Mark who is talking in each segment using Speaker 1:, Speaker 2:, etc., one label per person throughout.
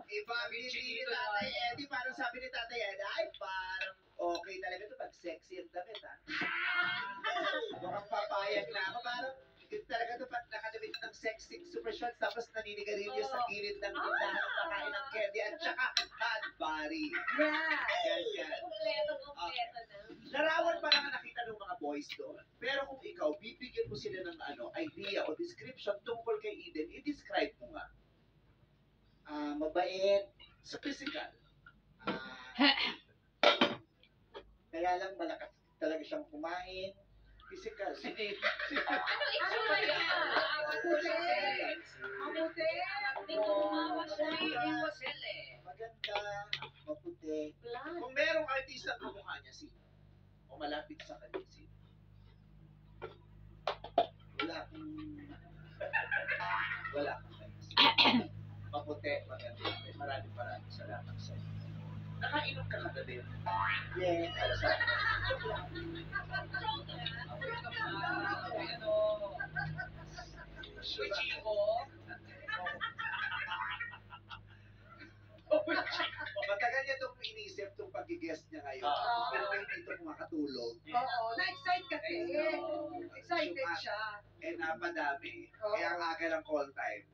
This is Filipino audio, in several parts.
Speaker 1: Ipamili ni Tatay Eddie, parang sabi ni Tatay Eddie, ay, parang okay talaga ito pag sexy ang damit, ha? Mukhang papayag na ako, parang yun talaga ito pag nakadamit ng sexy super shots, tapos naninigarilyo sa gilid ng tindahan ng pakain ng candy at saka hot body. Yan.
Speaker 2: Kompleto na.
Speaker 1: Larawan pa lang ang nakita ng mga boys doon. Pero kung ikaw, bibigyan mo sila ng idea o description tungkol kay Eden, i-describe mo nga. Mabait sa physical. Kaya lang malakas talaga siyang kumain. Physical.
Speaker 2: Ano itsura niya?
Speaker 3: Mabuti.
Speaker 2: Hindi ko umawa siya.
Speaker 1: Maganda, maputi.
Speaker 2: Plan.
Speaker 1: Kung merong artista ang kamukha niya, sino? O malapit sa kanya, sino? Wala akong... Wala akong naisip. Maputi, maganda. Maraming salamat sa iyo. Nakainom ka kagabi? Yeah, para sa Matagal niya itong inisip itong pag-guest niya ngayon. Pero hindi ito makatulog.
Speaker 3: Oo, na-excite kasi. Excited siya.
Speaker 1: Napadami. Kaya ang aga ng call time.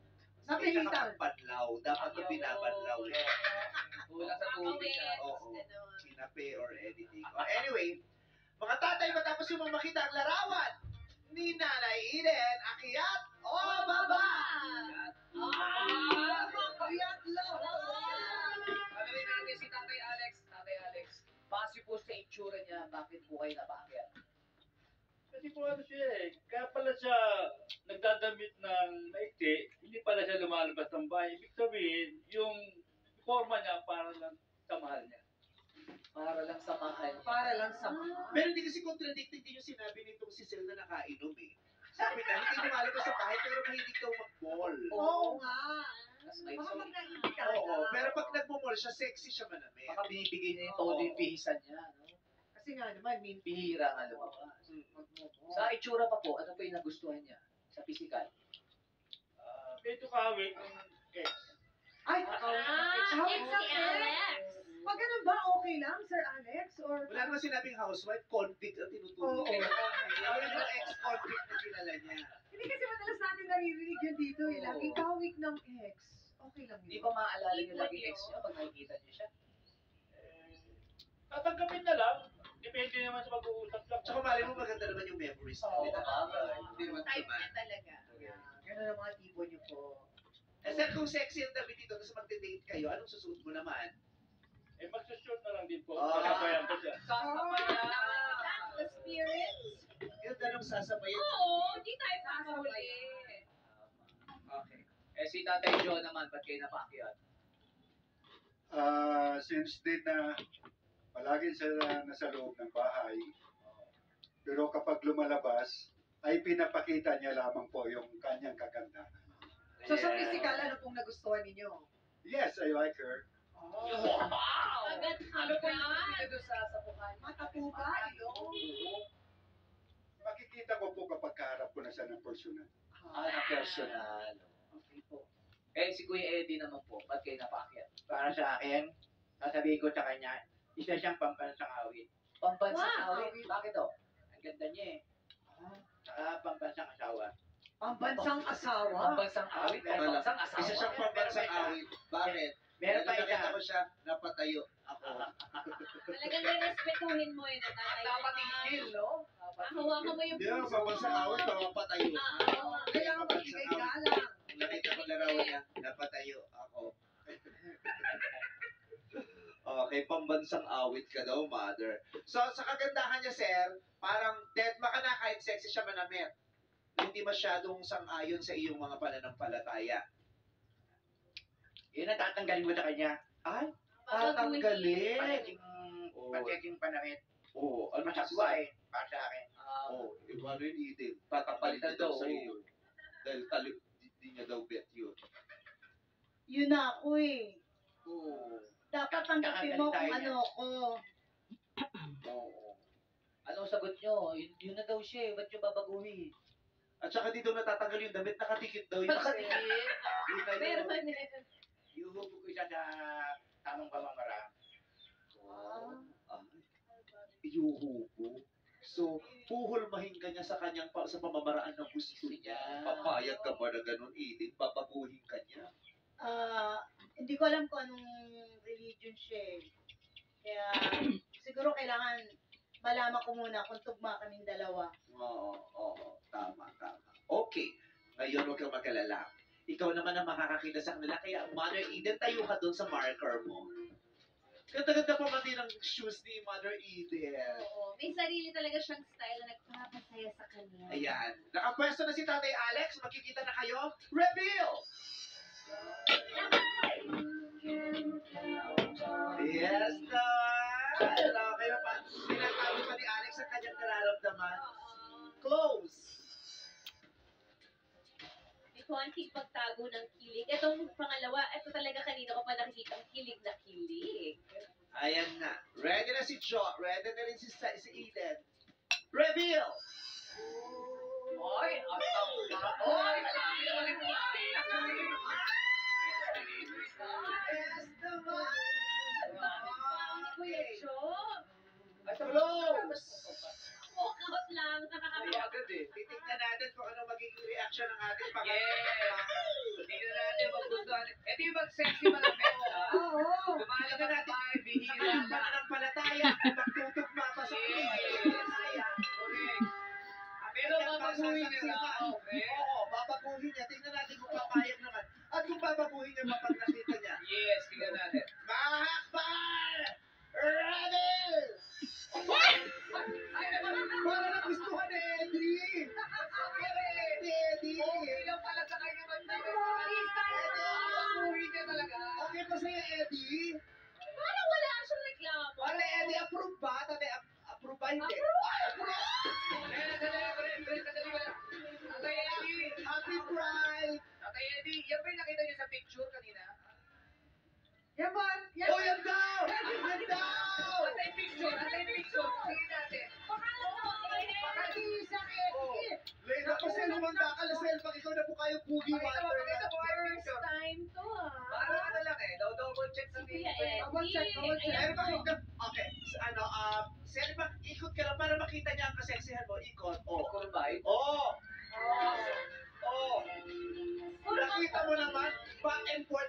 Speaker 3: Napilitan.
Speaker 1: Nakapagpanlaw. Dapat ito binabanlaw.
Speaker 4: Kulang sa tubig.
Speaker 1: Oo. Kinape or anything. Anyway, mga tatay, matapos yung makita ang larawan ni Nanay Eden, akyat o baba?
Speaker 3: Kayat lang.
Speaker 4: Ano rin natin si Tatay Alex? Tatay Alex, base po sa itsura niya, bakit po kayo napaakyat?
Speaker 5: Kasi po ano siya kaya pala siya nagdadamit ng maikli, hindi pala siya lumalabas ng bahay. Ibig sabihin, yung forma niya para lang sa mahal niya.
Speaker 4: Para lang sa mahal.
Speaker 3: Para lang sa mga.
Speaker 1: Pero hindi kasi contradicting din yung sinabi nitong si Sel na nakainom eh. Sabi na, hindi lumalabas sa bahay pero mahilig daw mag-mall.
Speaker 3: Oo nga.
Speaker 4: Mas may
Speaker 3: Baka
Speaker 4: sorry.
Speaker 3: mag-naibig ka
Speaker 1: Oo,
Speaker 3: na.
Speaker 1: pero pag nagmo-mall siya, sexy siya manamit.
Speaker 4: Baka binibigay niya yung todo yung pihisan niya. No?
Speaker 3: Kasi nga naman, min.
Speaker 4: Bihira nga lumabas. Sa itsura pa po, ano pa yung nagustuhan niya? Sa physical?
Speaker 5: Medyo kahawig ng ex.
Speaker 3: Ay,
Speaker 2: It's
Speaker 3: hawig
Speaker 2: si
Speaker 3: sa
Speaker 2: Alex.
Speaker 3: Pag ganun ba, okay lang, Sir Alex? Or
Speaker 1: Wala naman sinabing housewife, convict ang tinuturo.
Speaker 3: Oo.
Speaker 1: Ano yung ex-convict na kilala niya?
Speaker 3: hindi kasi madalas natin naririnig yun dito eh. Laging kahawig ng ex. Okay lang
Speaker 4: Hindi
Speaker 3: yun.
Speaker 4: ba maaalala niyo lagi ex niyo pag nakikita niyo siya?
Speaker 5: Tatanggapin na lang. Depende naman sa pag-uusap lang.
Speaker 1: Tsaka mali mo maganda naman yung memories
Speaker 3: Oo.
Speaker 1: nila. Hindi naman
Speaker 2: Type
Speaker 1: tama.
Speaker 2: niya talaga.
Speaker 3: Ganun ang mga tipo niyo po.
Speaker 1: Sir, kung sexy ang damit dito, tapos magde-date kayo, anong susuot mo naman?
Speaker 5: Magsushort na lang din po.
Speaker 1: Ah.
Speaker 5: Sasabayan ko siya.
Speaker 2: The spirit.
Speaker 1: Yung tanong sasabayan.
Speaker 2: Oo, di tayo kakahuli.
Speaker 4: Okay. Si Tatay Joe naman, ba't kayo napaakyat?
Speaker 6: Since din na palagi sila nasa loob ng bahay, pero kapag lumalabas, ay pinapakita niya lamang po yung kanyang kagandahan.
Speaker 3: So sa physical, ano pong nagustuhan ninyo?
Speaker 6: Yes, I like her.
Speaker 3: Oh.
Speaker 2: Agad
Speaker 4: Ano po yung
Speaker 2: agad.
Speaker 4: nakikita doon sa mukha niya?
Speaker 3: Mata po ba? Ilong?
Speaker 6: Makikita ko po kapag kaharap ko na siya ng personal.
Speaker 4: Na personal. Okay po. Si Kuya Eddie naman po, ba't kayo napaakyat?
Speaker 7: Para sa akin, sasabihin ko sa kanya, isa siyang pampansang awit.
Speaker 4: Pambansang
Speaker 3: Wow.
Speaker 4: awit. Bakit to?
Speaker 7: Ang ganda niya eh. Saka pampansang asawa.
Speaker 3: Pambansang asawa?
Speaker 4: Pambansang awit ay
Speaker 1: Wala.
Speaker 4: pambansang asawa.
Speaker 1: Isa siyang pambansang awit. Bakit?
Speaker 7: Meron pa
Speaker 1: Nakita
Speaker 7: isa.
Speaker 1: ko siya, napatayo ako.
Speaker 2: Talagang nirespetuhin mo yun.
Speaker 4: Dapat tigil, no?
Speaker 2: Hawakan mo yung
Speaker 1: Di ba,
Speaker 2: puso
Speaker 1: pambansang
Speaker 2: mo.
Speaker 1: awit, mapatayo.
Speaker 3: Kailangan magbigay galang.
Speaker 1: Kung nakita ko larawan niya, napatayo ako. Okay, pambansang awit ka daw, mother. So, sa kagandahan niya, sir, parang dead ka na kahit sexy siya manamit. Hindi masyadong sang-ayon sa iyong mga pananampalataya.
Speaker 7: Yun ang tatanggalin mo sa kanya.
Speaker 1: Ay,
Speaker 2: Babaguhin.
Speaker 1: tatanggalin.
Speaker 7: Pagiging panamit.
Speaker 1: Oo, ano
Speaker 7: Masagwa eh, para sa akin.
Speaker 1: Oo, ano yun, Eden? Tatapalit na daw sa iyo. Dahil di niya daw bet yun.
Speaker 8: Yun na ako eh.
Speaker 1: Oo.
Speaker 8: Dapat tanggapin mo kung ano ako.
Speaker 1: Oo.
Speaker 4: Anong sagot nyo? Yun na daw siya eh. Ba't nyo babaguhin?
Speaker 1: At saka dito natatanggal yung damit, nakadikit daw yun.
Speaker 4: Nakadikit?
Speaker 1: Yun na yun.
Speaker 2: Permanent.
Speaker 7: Iuhubo ko siya sa tamang pamamaraan.
Speaker 1: Yuhuko. So, puhulmahin ka niya sa kanyang sa pamamaraan ng gusto niya. Papayag ka ba na ganun, Eden? Babaguhin ka niya?
Speaker 8: Hindi ko alam kung anong religion siya eh. Kaya, siguro kailangan malaman ko muna kung tugma kaming dalawa.
Speaker 1: Oo, tama. Okay, ngayon huwag kang mag-alala. Ikaw naman ang makakakita sa kanila, kaya Mother Eden, tayo ka doon sa marker mo. Ganda-ganda pa pati ng shoes ni Mother Eden.
Speaker 2: Oo, may sarili talaga siyang style na nagpapasaya sa kanya.
Speaker 1: Ayan. Nakapwesto na si Tatay Alex. Makikita na kayo. Reveal! Yes, naman! Okay pa. Tinatago pa ni Alex ang kanyang nararamdaman. Close!
Speaker 2: Konting pagtago ng kilig. Itong pangalawa, ito talaga kanina ko pa nakikita ang kilig na kilig.
Speaker 1: Ayan na. Ready na si Jo. Ready na rin si Eden. Reveal!
Speaker 4: Oy, oy, malaki ulit.
Speaker 1: Yes, naman!
Speaker 2: Kuya Jo,
Speaker 1: Close!
Speaker 2: walk out lang.
Speaker 4: Ay, agad eh.
Speaker 1: Titignan natin kung ano magiging reaction ng ating
Speaker 4: Yes!
Speaker 1: pangalan.
Speaker 4: Tingnan natin magustuhan. Ito yung mag-sexy malapit.
Speaker 3: Oo.
Speaker 4: Lumalabas na tayo, bihira
Speaker 1: Sa
Speaker 4: lang.
Speaker 1: pananampalataya, magtutugma pa sa pananampalataya.
Speaker 4: Correct. Pero babaguhin nila. Okay.
Speaker 1: Oo, babaguhin niya. Tingnan natin kung papayag naman. At kung babaguhin niya mapag nakita niya.
Speaker 4: Yes, tingnan natin.
Speaker 1: Mahakbal! Rebel!
Speaker 4: Ay, naman.
Speaker 1: Para nagustuhan ni Eddie! Eddie!
Speaker 4: Okay lang pala sa kanya magdamit. Babaguhin niya talaga.
Speaker 1: Okay ba sa'yo, Eddie?
Speaker 2: Parang wala siyang reklamo.
Speaker 1: Wala, Eddie, approve ba? Tatay, approve ba? Hindi. Approve!
Speaker 4: Sandali ba? Tatay Eddie.
Speaker 1: Happy Pride!
Speaker 4: Tatay Eddie, yan ba yung nakita niyo sa picture kanina?
Speaker 3: Yaman!
Speaker 1: Oh, yan daw! Yan daw!
Speaker 4: Atay picture. Tingnan natin.
Speaker 3: Pakati sa
Speaker 1: Oh,
Speaker 3: Eddie!
Speaker 1: Lena, kasi lumanda ka na pag ikaw na po kayo Boogie
Speaker 4: Pakita mo
Speaker 1: Wonder.
Speaker 4: yung
Speaker 2: First
Speaker 4: picture.
Speaker 2: time to
Speaker 4: Parang ano lang eh, double check sa
Speaker 2: Kuya
Speaker 4: video.
Speaker 3: Double check.
Speaker 2: Eddie.
Speaker 1: Meron bang okay, Sally, ikot ka lang para makita niya ang kaseksihan mo. Ikot. Oh.
Speaker 4: Kurbay.
Speaker 1: Oh. Oh. Nakita mo naman, back and forth